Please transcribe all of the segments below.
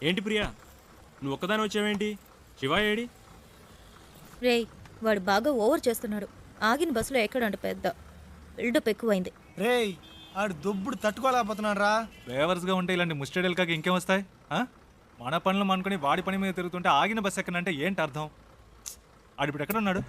ఏంటి ప్రియా, నువ్వు ఒక్కదాని వచ్చావేంటి? శివ ఏడి? రేయ్, వాడు బాగా ఓవర్ చేస్తున్నాడు. ఆగిన బస్సులో ఎక్కడంట పెద్ద బిల్డప్ ఎక్కువైంది. రేయ్ ఆడు దొబ్బుడు తట్టుకోలేకపోతున్నాడు రా. గా ఉంటే ఇలాంటి ముస్టడీలు కాక ఇంకేం వస్తాయి? మన పనులు అనుకుని వాడి పని మీద తిరుగుతుంటే ఆగిన బస్సు ఎక్కడంటే ఏంటి అర్థం? ఆడిప్పుడు ఎక్కడ ఉన్నాడు?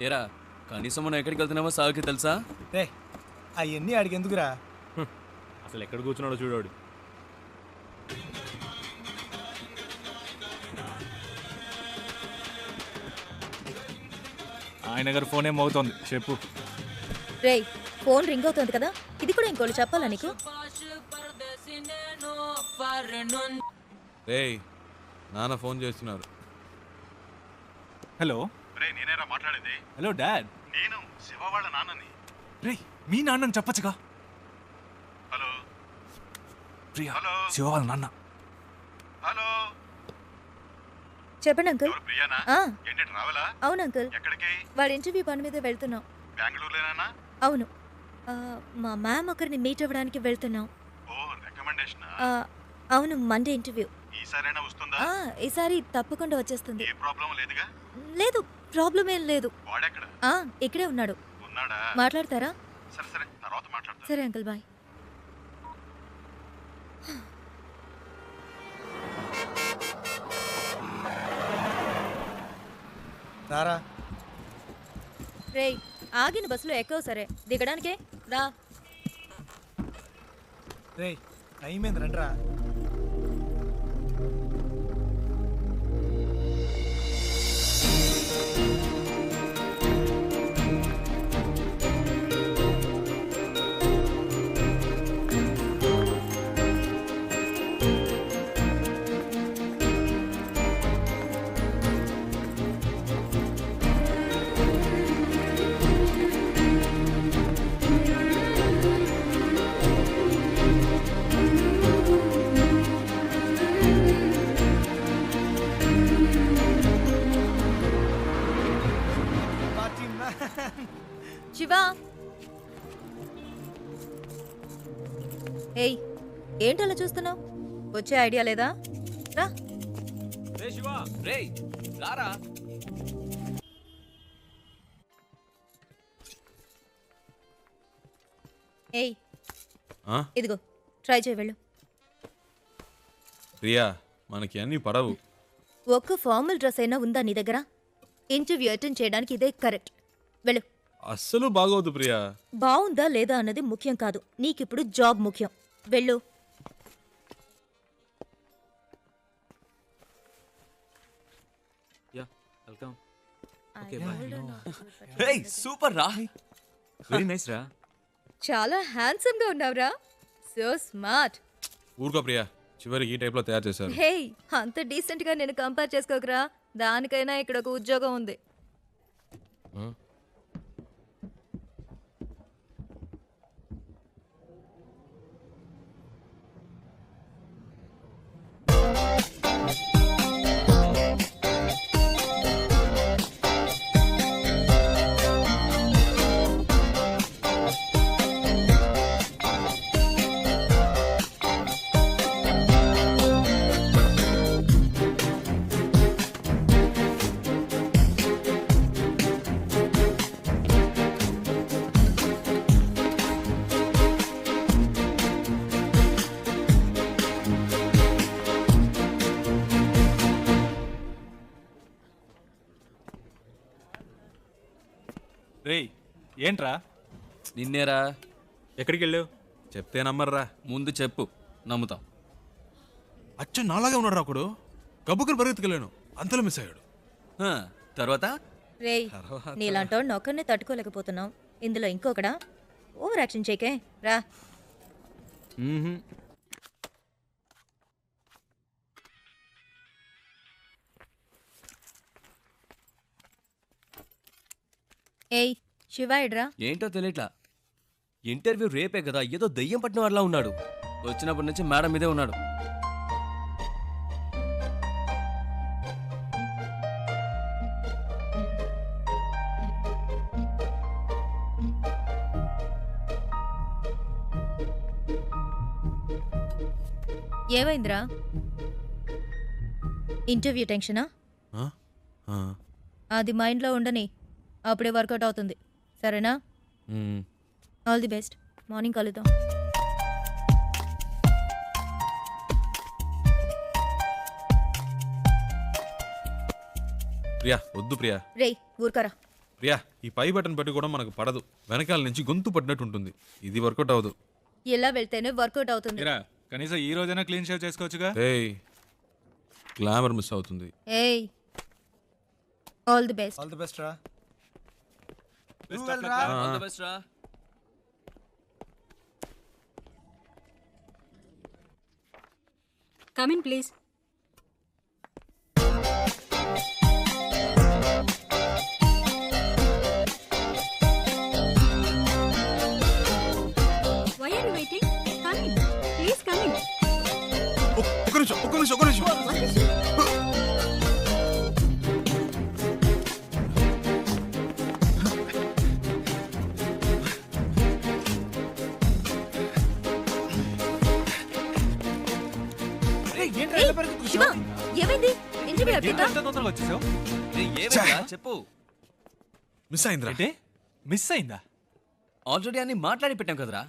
ఏరా, కనీసం మనం ఎక్కడికి వెళ్తున్నామో సాగుకి తెలుసా? రే అవన్నీ ఆడికి ఎందుకురా? అసలు ఎక్కడ కూర్చున్నాడో చూడాడు. ఆయన గారు ఫోన్ ఏం అవుతోంది, చెప్పు. రేయ్, ఫోన్ రింగ్ అవుతుంది కదా, ఇది కూడా ఇంకోటి చెప్పాలా నీకు? రేయ్ నాన్న ఫోన్ చేస్తున్నారు. హలో. రే నేనేరా మాట్లాడేది? Hello dad. నేను శివ వాళ్ళ నాన్నని. రే, మీ నాన్నని చెప్పచ్చుగా. హలో ప్రియా, హలో శివ వాళ్ళ నాన్న. హలో చెప్పండి అంకుల్. ఎవరు ప్రియానా? ఆ, ఏంటి రావాలా? అవును అంకుల్, ఎక్కడికి? వాడి ఇంటర్వ్యూ పని మీద వెళ్తున్నాం. బెంగళూరులోనా? అవును, మా మ్యామ్ ఒకరిని మీట్ అవ్వడానికి వెళ్తున్నాం. ఓ రికమెండేషన్. అవును, మండే ఇంటర్వ్యూ. ఈసారైనా వస్తుందా? ఈసారి తప్పకుండా వచ్చేస్తుంది. ఏ ప్రాబ్లం లేదుగా? లేదు, ప్రాబ్లం ఏం లేదు. వాడెక్కడ ఇక్కడే ఉన్నాడు. ఉన్నాడా? మాట్లాడతారా? సరే సరే తర్వాత మాట్లాడతా. సరే అంకుల్, బాయ్. రారా. రేయ్, ఆగిన బస్సులో ఎక్కవు సరే, దిగడానికే రా. రేయ్ టైం ఏంది రండిరా. శివా, ఏయ్, ఏంటలా చూస్తున్నావు? వచ్చే ఐడియా లేదా? రా. రే శివ, రేయ్ రారా. ఏయ్, ఇదిగో ట్రై చేయి, వెళ్ళు. ప్రియా మనకి అన్ని పడవు. ఒక్క ఫార్మల్ డ్రెస్ అయినా ఉందా నీ దగ్గర? ఇంటర్వ్యూ అటెండ్ చేయడానికి ఇదే కరెక్ట్. వెళ్ళు. అస్సలు బాగోదు ప్రియా. బాగుందా లేదా అన్నది ముఖ్యం కాదు, నీకిప్పుడు జాబ్ ముఖ్యం. వెళ్ళు. Yeah, welcome. రేయ్ సూపర్ రా. వెరీ నైస్ రా. చాలా హ్యాండ్సమ్ గా ఉన్నావురా. So smart. ఊరుకో ప్రియా, చివరికి ఈ టైప్ లో తయారు చేశారు. హే, అంత డీసెంట్ గా నేను కంపేర్ చేసుకోకరా. దానికైనా ఇక్కడ ఒక ఉద్యోగం ఉంది. రేయ్, ఏంట్రా? నిన్నేరా. ఎక్కడికి వెళ్ళావు? చెప్తే నమ్మర్రా. ముందు చెప్పు, నమ్ముతాం. అచ్చు నాలాగే ఉన్నాడు ఒకడు. గబ్బుకుని పరిగెత్తుకెళ్ళాను, అంతలో మిస్ అయ్యాడు. తర్వాత రేయ్ నీలాంటోడిని ఒక్కరినే తట్టుకోలేకపోతున్నావు ఇందులో ఇంకొకడా ఓవర్ యాక్షన్ చేయకే రా. ఏయ్ శివాయిడ్రా. ఏంటో తెలియట్లా. ఇంటర్వ్యూ రేపే కదా, ఏదో దయ్యం పట్టిన వాళ్ళ ఉన్నాడు. వచ్చినప్పటి నుంచి మేడం మీదే ఉన్నాడు. ఏమైందిరా? ఇంటర్వ్యూ టెన్షనా? ఆ? ఆ. అది మైండ్లో ఉండని, అప్పుడే వర్కౌట్ అవుతుంది. సరేనా? మ్మ్. All the best. మార్నింగ్ కలుద్దాం. ప్రియా వద్దు ప్రియా. రేయ్ ఊరుకరా. ప్రియా ఈ పై బటన్ పెట్టి కూడా మనకు పడదు, వెనకాల నుంచి గొంతు పడినట్టు ఉంటుంది. ఇది వర్కౌట్ అవ్వదు. ఇలా వెళ్తేనే వర్కౌట్ అవుతుంది. ఇరా కనీసం ఈ రోజైనా క్లీన్ షేవ్ చేసుకోవచ్చుగా. ఏయ్ గ్లామర్ మిస్ అవుతుంది. ఏయ్ all the best. All the best రా. All the best రా. Come in, please. Why are you waiting? Come in. Please come in. ఒక్క నిమిషం. What is it? శివ ఏమైంది? ఇంటర్వ్యూ అయిపోయిందా? ఎంత తొందరగా వచ్చేసావు? రేయ్, ఏమైందిరా? చెప్పు. మిస్ అయిందిరా. ఏంటి మిస్ అయిందా? ఆల్రెడీ అన్ని మాట్లాడి పెట్టాం కదరా.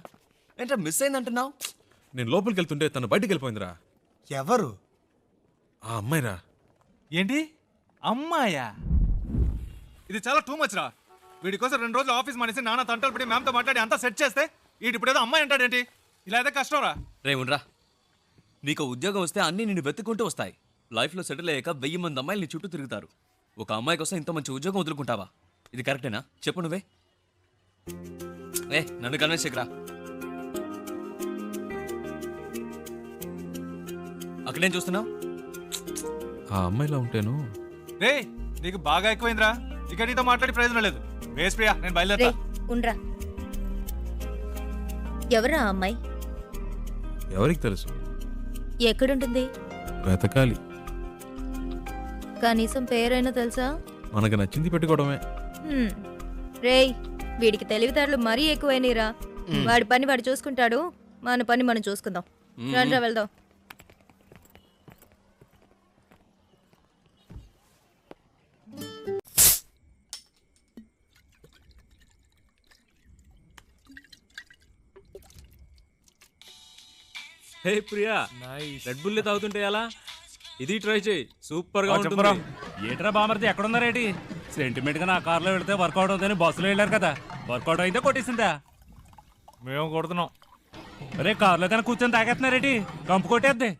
ఏంట్రా మిస్ అయిందంటున్నావు? నేను లోపలికి వెళ్తుంటే తను బయటికి వెళ్ళిపోయిందిరా. ఎవరు? ఆ అమ్మాయిరా. ఏంటి అమ్మాయా? ఇది చాలా టూ మచ్ రా. వీడి కోసం 2 రోజులు ఆఫీస్ మానేసి నాన్న తంటలు పడి మ్యామ్తో మాట్లాడి అంతా సెట్ చేస్తే వీడి ఇప్పుడు ఏదో అమ్మాయి అంటాడేంటి? ఇలా అయితే కష్టం రా. రే ఉండరా. నీకు ఉద్యోగం వస్తే అన్నీ నిన్ను వెతుక్కుంటూ వస్తాయి. లైఫ్లో సెటిల్ అయ్యాక 1000 మంది అమ్మాయిలు నీ చుట్టూ తిరుగుతారు. ఒక అమ్మాయి కోసం ఇంత మంచి ఉద్యోగం వదులుకుంటావా? ఇది కరెక్టేనా? చెప్పు నువ్వే. నన్ను కన్విన్స్ చేయకురా. అక్కడేం చూస్తున్నావు? ఆ అమ్మాయిలా ఉంటేను. రే నీకు బాగా ఎక్కువైందిరా. ఇక నీతో మాట్లాడి ప్రయోజనం లేదు. వేస్ ప్రియా, నేను బయలుదేరా. రేయ్ ఉండ్రా. ఎవరా ఆ అమ్మాయి? ఎవరికి తెలుసు? ఎక్కడుంటుంది? బ్రతకాలి. కనీసం పేరైనా తెలుసా? మనకు నచ్చింది పెట్టుకోవడమే. రేయ్ వీడికి తెలివితేటలు మరీ ఎక్కువైనరా. వాడి పని వాడు చూసుకుంటాడు, మన పని మనం చూసుకుందాం. రండ్రా వెళ్దాం. హే ప్రియా, రెడ్ బుల్ తాగుతుంటే ఎలా? ఇది ట్రై చేయి, సూపర్ గా ఉంటుంది. ఏట్రా బామర్ది ఎక్కడున్నారేటి? సెంటిమెంట్ గా నా కార్లో వెళ్తే వర్కౌట్ అవుతుందని బస్సులో వెళ్ళారు కదా, వర్కౌట్ అయితే కొట్టేసిందా? మేము కొడుతున్నాం. అరే కార్లో కానీ కూర్చొని తాగేస్తున్నారేటి? కంపు కొట్టేద్ది.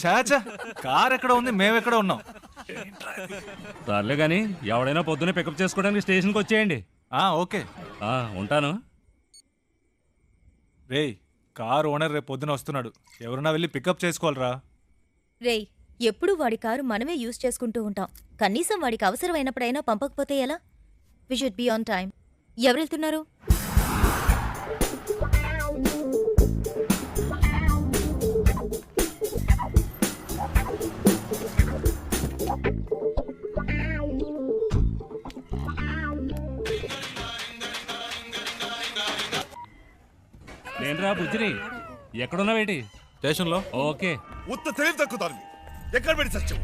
చాచా కార్ ఎక్కడ ఉంది, మేము ఎక్కడ ఉన్నాం? సర్లే కానీ ఎవడైనా పొద్దున్నే పికప్ చేసుకోవడానికి స్టేషన్కి వచ్చేయండి. ఓకే ఉంటాను. రేయ్ కార్ ఓనర్ రేపు పొద్దున వస్తున్నాడు, ఎవరన్నా వెళ్ళి పికప్ చేసుకోవాలరా. రేయ్ ఎప్పుడు వాడి కారు మనమే యూజ్ చేసుకుంటూ ఉంటాం. కనీసం వాడికి అవసరమైనప్పుడైనా పంపకపోతే ఎలా? We should be on time. ఎవరు వెళ్తున్నారు? నేనురా బుజ్జిని. ఎక్కడున్నావేటి? స్టేషన్లో. ఓకే. ఉత్త తెలివి తక్కుతారు. ఎక్కడ పెట్టి సత్యం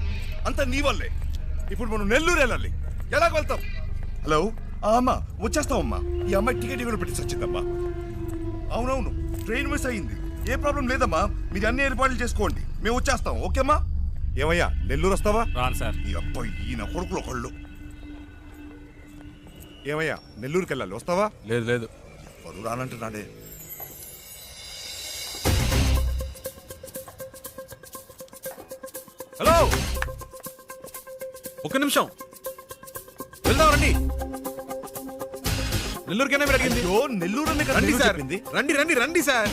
అంత నీ వల్లే. ఇప్పుడు మనం నెల్లూరు వెళ్ళాలి, ఎలాగ వెళ్తాం? హలో అమ్మా, వచ్చేస్తామమ్మా. ఈ అమ్మాయి టికెట్ కూడా పెట్టి సచ్చిందమ్మా. అవునవును, ట్రైన్ మిస్ అయ్యింది. ఏ ప్రాబ్లం లేదమ్మా, మీరు అన్ని ఏర్పాట్లు చేసుకోండి, మేము వచ్చేస్తాం. ఓకేమ్మా? ఏమయ్యా నెల్లూరు వస్తావా? రాను సార్. ఈ అబ్బాయి ఈయన కొడుకులు ఒకళ్ళు. ఏమయ్యా నెల్లూరుకి వెళ్ళాలి, వస్తావా? లేదు. ఎవరు రానంటున్నాడే. హలో, ఒక్క నిమిషం, వెళ్దాం రండి. నెల్లూరుకైనా మీరు అడిగింది. అయ్యో, నెల్లూరు అని కదా రండి నేను సార్, చెప్పింది. రండి రండి రండి సార్.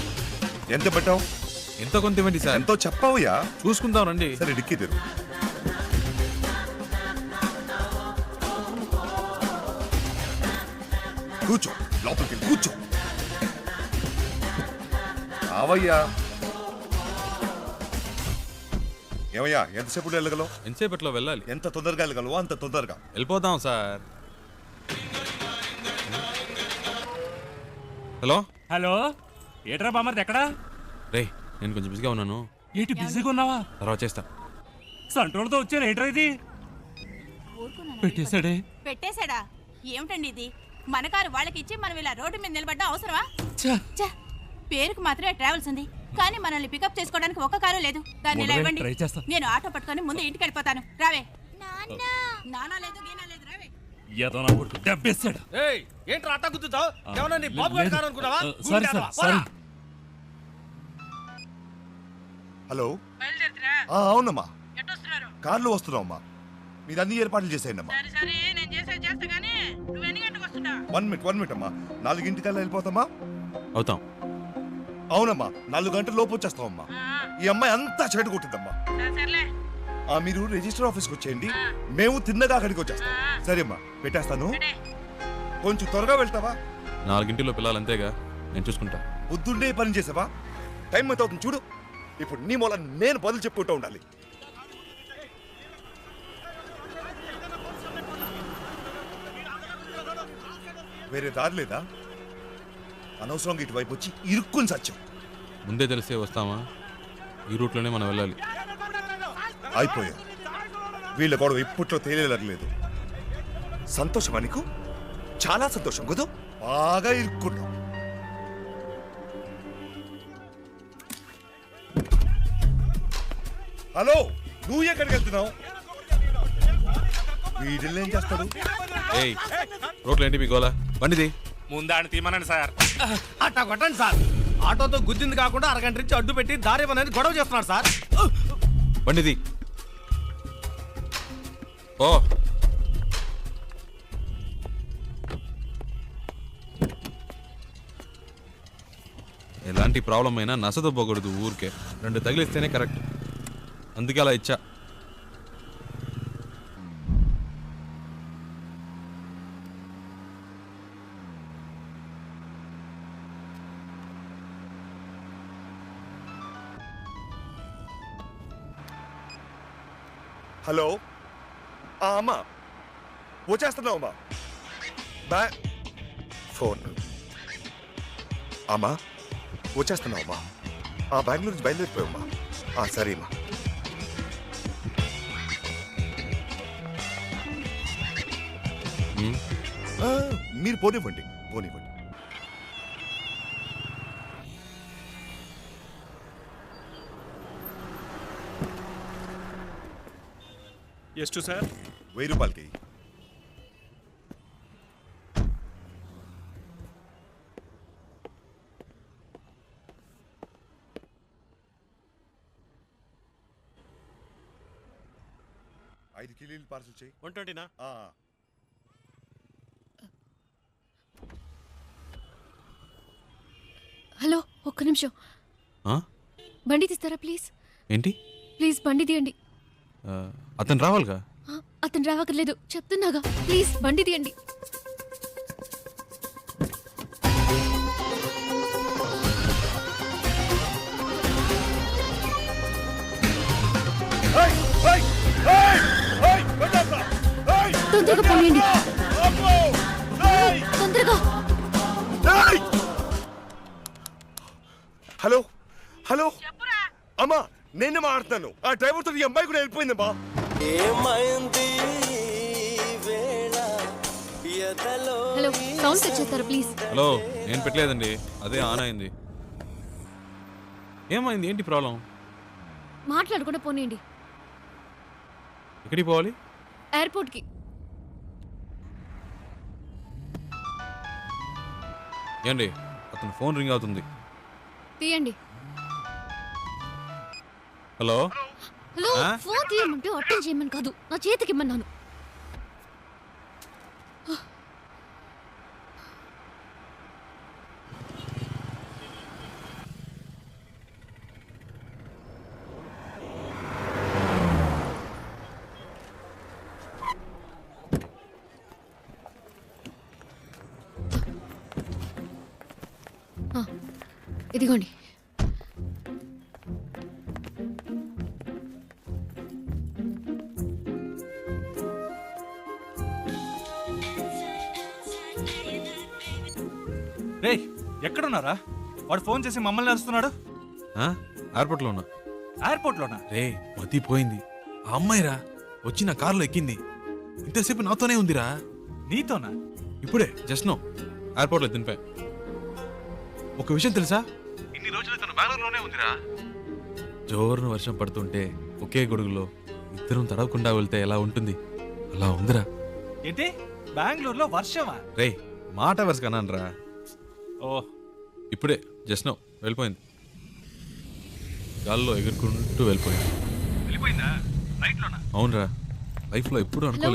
ఎంత పెట్టావు? ఎంతో కొంత ఇవ్వండి సార్. ఎంతో చెప్పావుయా? చూసుకుందాం రండి. సరే డిక్కీ తెరు. కూర్చో, లోపలికి వెళ్ళి కూర్చో. రావయ్యా. ఏమయ్యా, ఎంతసేపు వెళ్ళగలవు? ఎంతసేపట్లో వెళ్ళాలి? ఎంత తొందరగా వెళ్ళగలవో అంత తొందరగా. వెళ్ళిపోదాం సార్. హలో హలో, ఏట్రా బామర్ది ఎక్కడా? రే, నేను కొంచెం బిజీగా ఉన్నాను, ఏంటి బిజీగా ఉన్నావా? తర్వాత చేస్తా. సంట్రోల్తో వచ్చాను, ఏట్రా ఇది? పెట్టేశాడే. పెట్టేశాడా? ఏమిటండి ఇది? మన కారు వాళ్ళకి ఇచ్చి మనం ఇలా రోడ్డు మీద నిలబడ్డా అవసరమా? ఛ! పేరుకు మాత్రమే ట్రావెల్స్ ఉంది, కానీ మనల్ని పికప్ చేసుకోవడానికి ఒక్క కారు లేదు. దాన్ని ఇలా ఇవ్వండి, ట్రై చేస్తా. నేను ఆటో పట్టుకొని ముందు ఇంటికి వెళ్ళిపోతాను. రావే. నానా లేదు, గీనా లేదు, రావే. ఏదో నా కొడుకు దెబ్బేశాడు. ఏంట్రా అట్టా గుద్దుతావు? ఏమన్నా నీ లేదు. బాబు గారి కారు అనుకున్నావా? Sorry sir, sorry. హలో, అవునమ్మా, కార్లో వస్తున్నావమ్మా. మీరు అన్ని ఏర్పాట్లు చేసేయండి అమ్మా. 1 మినిట్ అమ్మా. 4 వెళ్ళిపోతామా? అవుతాం. అవునమ్మా, 4 గంటల లోపు వచ్చేస్తామమ్మా. ఈ అమ్మాయి అంతా చెడు కొట్టిందమ్మా. మీరు రిజిస్టర్ ఆఫీస్కి వచ్చేయండి, మేము తిన్నగా అక్కడికి వచ్చేస్తాం. సరే అమ్మా, పెట్టేస్తాను. కొంచెం త్వరగా వెళ్తావా? 4 పిల్లలు అంతేగా, నేను చూసుకుంటా. పొద్దున్నే పని చేసావా? టైం ఎంత అవుతుంది చూడు. ఇప్పుడు నీ మూల నేను బదులు చెప్పుకుంటూ ఉండాలి. వేరే దారి లేదా? అనవసరంగా ఇటువైపు వచ్చి ఇరుక్కుని సత్యం. ముందే తెలిసే వస్తామా? ఈ రూట్లోనే మనం వెళ్ళాలి. అయిపోయాం. వీళ్ళ గొడవ ఇప్పట్లో తేలేదు. సంతోషమా నీకు? చాలా సంతోషం కదా. బాగా ఇరుక్కున్నాం. హలో, నువ్వు ఎక్కడికి వెళ్తున్నావు? వీడిల్ని ఏం చేస్తాడు? ఏయ్, రోడ్లు ఏంటి మీ గోలా? బండిది. ముందాన్ని తీమనండి సార్. అట్టా కొట్టండి సార్. ఆటోతో గుద్దింది కాకుండా అరగంట నుంచి అడ్డు పెట్టి దారి అనేది గొడవ చేస్తున్నాడు సార్. బండిది. ఓ, ఎలాంటి ప్రాబ్లం అయినా నసదొబ్బకూడదు ఊరికే. 2 తగిలిస్తేనే కరెక్ట్. అందుకే అలా ఇచ్చా. హలో, అమ్మా వచ్చేస్తున్నావు అమ్మా. ఫోన్ అమ్మా, వచ్చేస్తున్నావు అమ్మా. బెంగళూరు నుంచి బయలుదేరిపోయామ్మా. సరే అమ్మా. మీరు పోనివ్వండి. ಎಷ್ಟು సార్? 1000 రూపాయలకి. ఐదు కిలోలు పార్సల్ చేయి. 120నా? హలో, ఒక్క నిమిషం. ఆ? బండి తీస్తారా ప్లీజ్? ఏంటి? ప్లీజ్ బండి తీయండి. అతను రావాలిగా. అతను రావక్కర్లేదు, చెప్తున్నాగా. ప్లీజ్ బండి తీయండి. తొందరగా పోయండి, తొందరగా. హలో హలో అమ్మా, నేనే మాట్లాడుతున్నాను. ఆ డ్రైవర్తో ఈ అమ్మాయి కూడా వెళ్ళిపోయిందమ్మా. హలో, సౌండ్ సెట్ చేస్తారా ప్లీజ్? హలో, నేను పెట్టలేదండి, అదే ఆన్ అయింది. ఏమైంది? ఏంటి ప్రాబ్లం? మాట్లాడకుండా పోనీయండి. ఎక్కడికి పోవాలి? ఎయిర్పోర్ట్కి. ఏండి, అతను ఫోన్ రింగ్ అవుతుంది. తీయండి. హలో, హలో ఫోన్ తీయమంటే అటెండ్ చేయమని కాదు నా చేతికి ఇమ్మన్నాను. ఇదిగోండి. రేయ్ ఎక్కడున్నారా? వాడు ఫోన్ చేసి మమ్మల్ని అరుస్తున్నాడు. ఎయిర్పోర్ట్లో ఉన్నా. ఎయిర్పోర్ట్లోనా? రే మతి పోయింది. ఆ అమ్మాయిరా వచ్చి నా కారులో ఎక్కింది. ఇంతసేపు నాతోనే ఉందిరా. నీతోనా? ఇప్పుడే జస్ట్ నో ఎయిర్పోర్ట్లో దింపా. ఒక విషయం తెలుసా, ఇన్ని రోజులు తను బెంగళూరులోనే ఉందిరా. జోరున వర్షం పడుతుంటే ఒకే గొడుగులో ఇద్దరం తడవకుండా వెళ్తే ఎలా ఉంటుంది అలా ఉందిరా. ఏంటి బెంగళూరులో వర్షమా? రే మాట వరుస కన్నానరా. ఓ ఇప్పుడే జస్ట్ నో వెళ్ళిపోయింది. గాల్లో ఎగురుకుంటూ వెళ్ళిపోయింది. వెళ్ళిపోయిందా? రైట్లోనా? అవునరా, లైఫ్లో ఎప్పుడూ అనుకోలేదు.